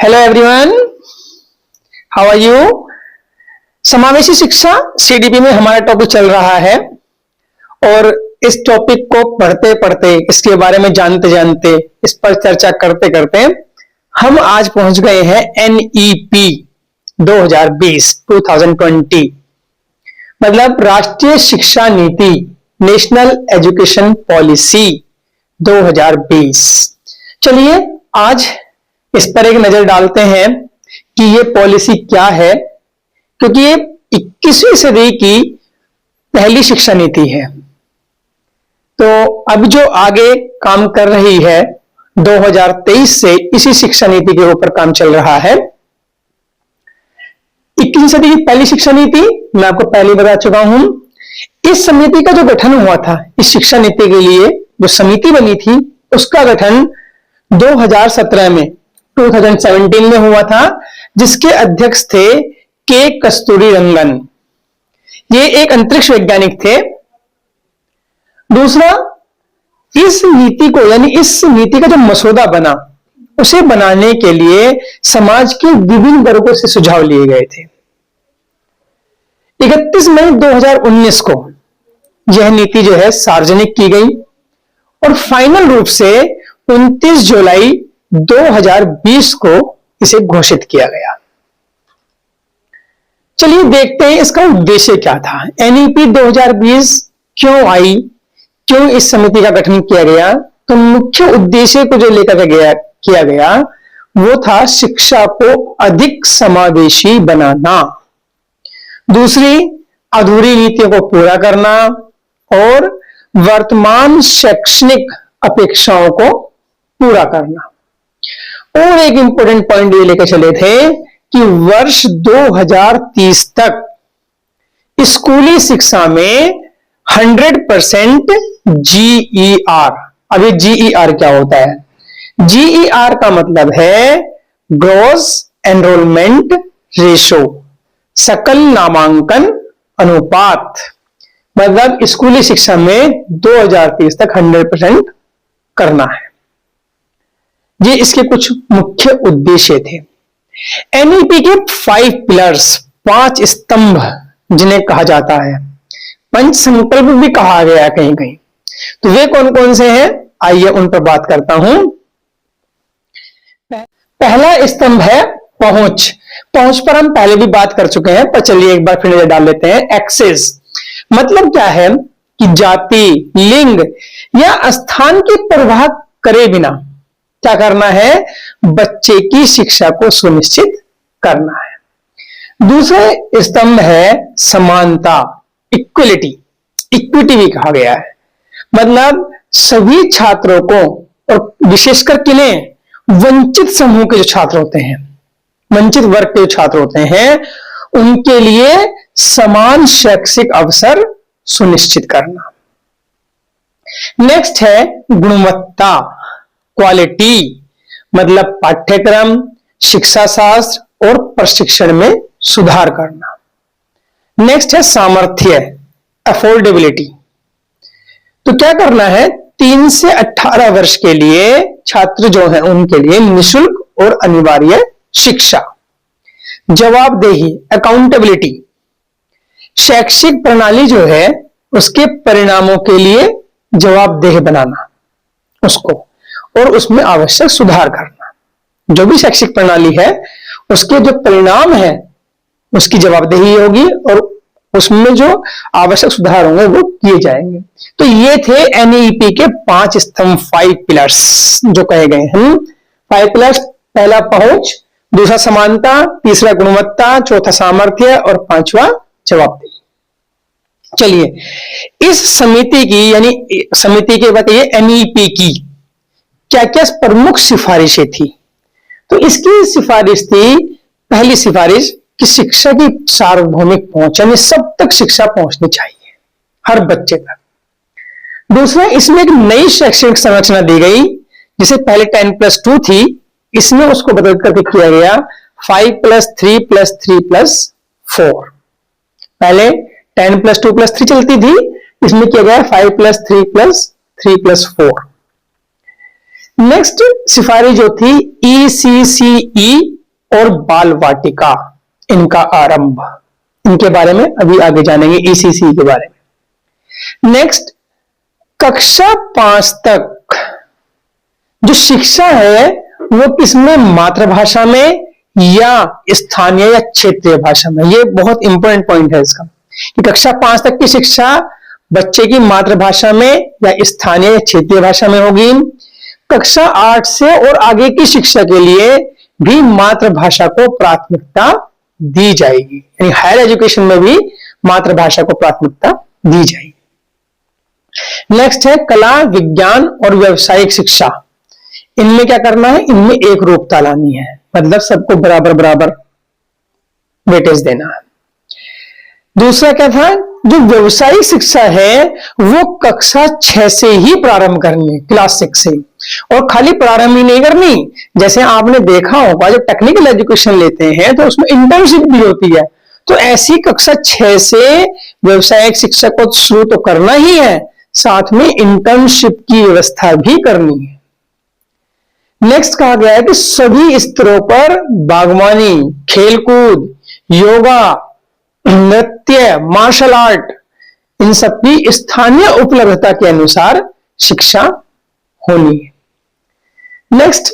Hello everyone, how are you. समावेशी शिक्षा CDP में हमारा टॉपिक चल रहा है और इस टॉपिक को पढ़ते पढ़ते, इसके बारे में जानते जानते, इस पर चर्चा करते करते हम आज पहुंच गए हैं एनईपी 2020 मतलब राष्ट्रीय शिक्षा नीति, नेशनल एजुकेशन पॉलिसी 2020। चलिए आज इस पर एक नजर डालते हैं कि ये पॉलिसी क्या है, क्योंकि ये 21वीं सदी की पहली शिक्षा नीति है। तो अब जो आगे काम कर रही है 2023 से इसी शिक्षा नीति के ऊपर काम चल रहा है। 21वीं सदी की पहली शिक्षा नीति मैं आपको पहले बता चुका हूं। इस समिति का जो गठन हुआ था, इस शिक्षा नीति के लिए जो समिति बनी थी, उसका गठन 2017 में हुआ था, जिसके अध्यक्ष थे के कस्तूरीरंगन। ये एक अंतरिक्ष वैज्ञानिक थे। दूसरा, इस नीति को यानी इस नीति का जो मसौदा बना, उसे बनाने के लिए समाज के विभिन्न वर्गों से सुझाव लिए गए थे। 31 मई 2019 को यह नीति जो है सार्वजनिक की गई और फाइनल रूप से 29 जुलाई 2020 को इसे घोषित किया गया। चलिए देखते हैं इसका उद्देश्य क्या था। एनईपी 2020 क्यों आई, क्यों इस समिति का गठन किया गया। तो मुख्य उद्देश्य को जो लेकर किया गया वो था शिक्षा को अधिक समावेशी बनाना, दूसरी अधूरी नीतियों को पूरा करना और वर्तमान शैक्षणिक अपेक्षाओं को पूरा करना। और एक इंपॉर्टेंट पॉइंट ये लेकर चले थे कि वर्ष 2030 तक स्कूली शिक्षा में 100% जीईआर। अभी जीईआर क्या होता है? जीईआर का मतलब है ग्रॉस एनरोलमेंट रेशो, सकल नामांकन अनुपात। मतलब स्कूली शिक्षा में 2030 तक 100% करना है। ये इसके कुछ मुख्य उद्देश्य थे। एनईपी के 5 पिलर्स, 5 स्तंभ जिन्हें कहा जाता है, पंच संकल्प भी कहा गया है कहीं कहीं। तो वे कौन कौन से हैं, आइए उन पर बात करता हूं। पहला स्तंभ है पहुंच। पहुंच पर हम पहले भी बात कर चुके हैं, पर चलिए एक बार फिर नजर डाल लेते हैं। एक्सेस मतलब क्या है कि जाति, लिंग या स्थान की परवाह करे बिना क्या करना है, बच्चे की शिक्षा को सुनिश्चित करना है। दूसरे स्तंभ है समानता, इक्वलिटी, इक्विटी भी कहा गया है। मतलब सभी छात्रों को, और विशेषकर किन्हें, वंचित समूह के जो छात्र होते हैं, वंचित वर्ग के जो छात्र होते हैं, उनके लिए समान शैक्षिक अवसर सुनिश्चित करना। नेक्स्ट है गुणवत्ता, क्वालिटी, मतलब पाठ्यक्रम, शिक्षा शास्त्र और प्रशिक्षण में सुधार करना। नेक्स्ट है सामर्थ्य, अफोर्डेबिलिटी। तो क्या करना है, 3 से 18 वर्ष के लिए छात्र जो हैं उनके लिए निःशुल्क और अनिवार्य शिक्षा। जवाबदेही, अकाउंटेबिलिटी, शैक्षिक प्रणाली जो है उसके परिणामों के लिए जवाबदेह बनाना उसको, और उसमें आवश्यक सुधार करना। जो भी शैक्षिक प्रणाली है उसके जो परिणाम है उसकी जवाबदेही होगी और उसमें जो आवश्यक सुधार होंगे वो किए जाएंगे। तो ये थे एनईपी के 5 स्तंभ, 5 पिलर्स जो कहे गए हैं। 5 पिलर्स, पहला पहुंच, दूसरा समानता, तीसरा गुणवत्ता, चौथा सामर्थ्य और 5वां जवाबदेही। चलिए इस समिति की, यानी समिति के बताइए एनईपी की क्या क्या प्रमुख सिफारिशें थी। तो इसकी सिफारिश थी, पहली सिफारिश कि शिक्षा की सार्वभौमिक पहुंच, यानी सब तक शिक्षा पहुंचनी चाहिए, हर बच्चे तक। दूसरा, इसमें एक नई शैक्षणिक संरचना दी गई, जिसे पहले 10+2 थी, इसमें उसको बदल करके किया गया 5+3+3+4। पहले 10+2+3 चलती थी, इसमें किया गया 5+3+3+4। नेक्स्ट सिफारिश जो थी ECCE और बाल वाटिका, इनका आरंभ, इनके बारे में अभी आगे जानेंगे, ECCE के बारे में। नेक्स्ट कक्षा 5 तक जो शिक्षा है वो किसमें, मातृभाषा में या स्थानीय या क्षेत्रीय भाषा में। ये बहुत इंपॉर्टेंट पॉइंट है इसका कि कक्षा 5 तक की शिक्षा बच्चे की मातृभाषा में या स्थानीय या क्षेत्रीय भाषा में होगी। कक्षा 8 से और आगे की शिक्षा के लिए भी मातृभाषा को प्राथमिकता दी जाएगी, यानी हायर एजुकेशन में भी मातृभाषा को प्राथमिकता दी जाएगी। नेक्स्ट है कला, विज्ञान और व्यावसायिक शिक्षा। इनमें क्या करना है, इनमें एक रूपता लानी है, मतलब सबको बराबर बराबर वेटेज देना है। दूसरा क्या था, जो व्यावसायिक शिक्षा है वो कक्षा 6 से ही प्रारंभ करनी है, क्लास 6 से, और खाली प्रारंभ ही नहीं करनी। जैसे आपने देखा होगा जब टेक्निकल एजुकेशन लेते हैं तो उसमें इंटर्नशिप भी होती है, तो ऐसी कक्षा 6 से व्यावसायिक शिक्षा को शुरू तो करना ही है, साथ में इंटर्नशिप की व्यवस्था भी करनी है। नेक्स्ट कहा गया है कि सभी स्तरों पर बागवानी, खेलकूद, योगा, नृत्य, मार्शल आर्ट, इन सब की स्थानीय उपलब्धता के अनुसार शिक्षा होनी है। नेक्स्ट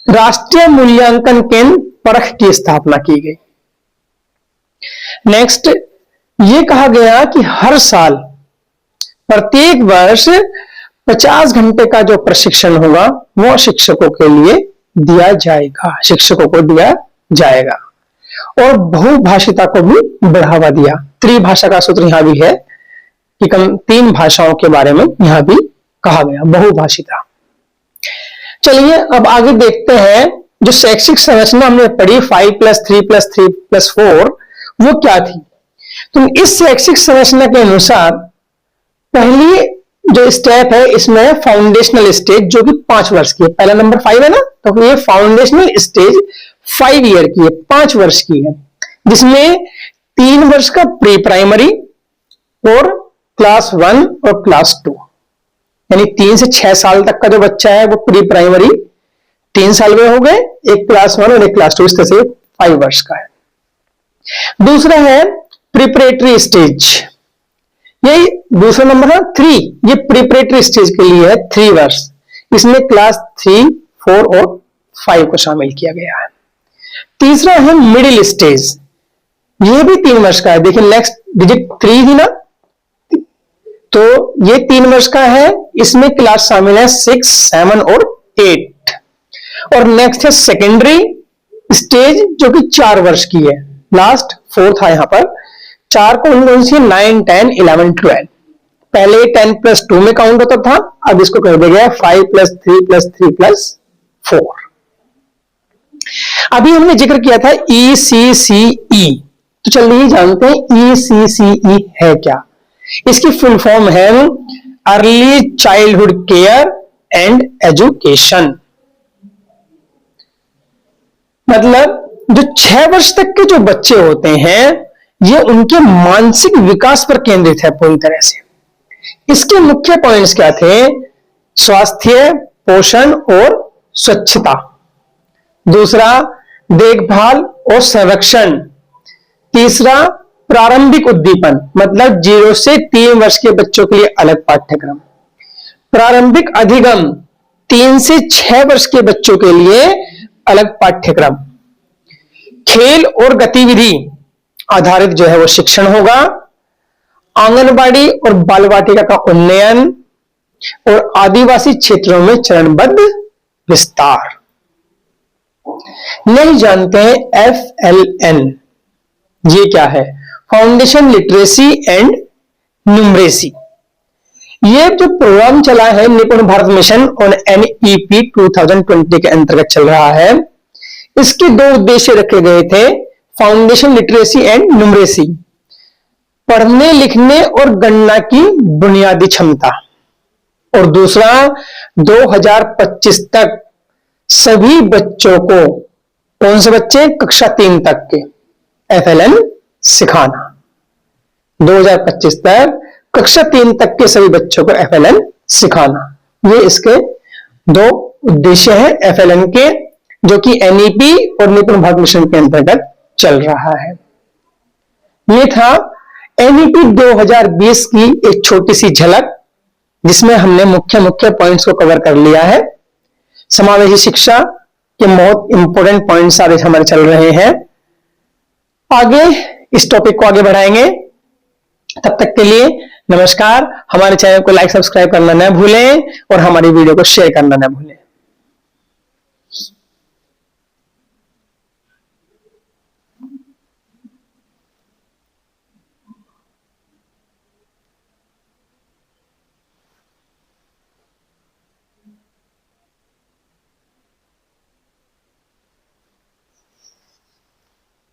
राष्ट्रीय मूल्यांकन केंद्र परख की स्थापना की गई। नेक्स्ट ये कहा गया कि हर साल प्रत्येक वर्ष 50 घंटे का जो प्रशिक्षण होगा वो शिक्षकों के लिए दिया जाएगा, शिक्षकों को दिया जाएगा। और बहुभाषिता को भी बढ़ावा दिया। त्रिभाषा का सूत्र यहां भी है कि कम 3 भाषाओं के बारे में यहां भी कहा गया, बहुभाषिता। चलिए अब आगे देखते हैं, जो शैक्षिक संरचना हमने पढ़ी 5+3+3+4 वो क्या थी। तो इस शैक्षिक संरचना के अनुसार पहली जो स्टेप है इसमें फाउंडेशनल स्टेज जो कि 5 वर्ष की है, पहला नंबर 5 है ना, तो ये फाउंडेशनल स्टेज 5 ईयर की है, 5 वर्ष की है, जिसमें 3 वर्ष का प्री प्राइमरी और क्लास 1 और क्लास 2, यानी 3 से 6 साल तक का जो बच्चा है वो प्री प्राइमरी 3 साल में हो गए, एक क्लास 1 और एक क्लास 2, इस तरह से 5 वर्ष का है। दूसरा है प्रिपरेटरी स्टेज, यही दूसरा नंबर है 3, ये प्रिपरेटरी स्टेज के लिए है 3 वर्ष, इसमें क्लास 3, 4 और 5 को शामिल किया गया है। तीसरा है मिडिल स्टेज, ये भी 3 वर्ष का है। देखिए नेक्स्ट डिजिट 3 थी ना, तो ये 3 वर्ष का है, इसमें क्लास शामिल है 6, 7 और 8। और नेक्स्ट है सेकेंडरी स्टेज जो कि 4 वर्ष की है, लास्ट 4 था यहां पर। 4 को कौन सी, 9, 10, 11, 12। पहले 10+2 में काउंट होता था, अब इसको कर दिया गया 5+3+3+4। अभी हमने जिक्र किया था ECCE, तो चलिए जानते हैं ECCE है क्या। इसकी फुल फॉर्म है early childhood care and education. मतलब जो 6 वर्ष तक के जो बच्चे होते हैं ये उनके मानसिक विकास पर केंद्रित है पूरी तरह से। इसके मुख्य पॉइंट्स क्या थे, स्वास्थ्य, पोषण और स्वच्छता। दूसरा देखभाल और संरक्षण। तीसरा प्रारंभिक उद्दीपन, मतलब 0 से 3 वर्ष के बच्चों के लिए अलग पाठ्यक्रम। प्रारंभिक अधिगम, 3 से 6 वर्ष के बच्चों के लिए अलग पाठ्यक्रम। खेल और गतिविधि आधारित जो है वो शिक्षण होगा। आंगनबाड़ी और बाल वाटिका का उन्नयन और आदिवासी क्षेत्रों में चरणबद्ध विस्तार। नहीं जानते हैं FLN ये क्या है, फाउंडेशन लिटरेसी एंड न्यूमरेसी। ये जो प्रोग्राम चला है निपुण भारत मिशन और NEP 2020 के अंतर्गत चल रहा है, इसके 2 उद्देश्य रखे गए थे, फाउंडेशन लिटरेसी एंड न्यूमरेसी, पढ़ने लिखने और गणना की बुनियादी क्षमता, और दूसरा 2025 तक सभी बच्चों को, कौन से बच्चे, कक्षा 3 तक के FLN सिखाना। 2025 तक कक्षा 3 तक के सभी बच्चों को FLN सिखाना, ये इसके 2 उद्देश्य है FLN के, जो कि NEP और निपुण भारत मिशन के अंतर्गत चल रहा है। ये था NEP 2020 की एक छोटी सी झलक, जिसमें हमने मुख्य मुख्य पॉइंट्स को कवर कर लिया है। समावेशी शिक्षा के बहुत इंपॉर्टेंट पॉइंट्स आज हमारे चल रहे हैं। आगे इस टॉपिक को आगे बढ़ाएंगे। तब तक के लिए नमस्कार। हमारे चैनल को लाइक सब्सक्राइब करना न भूलें और हमारी वीडियो को शेयर करना न भूलें।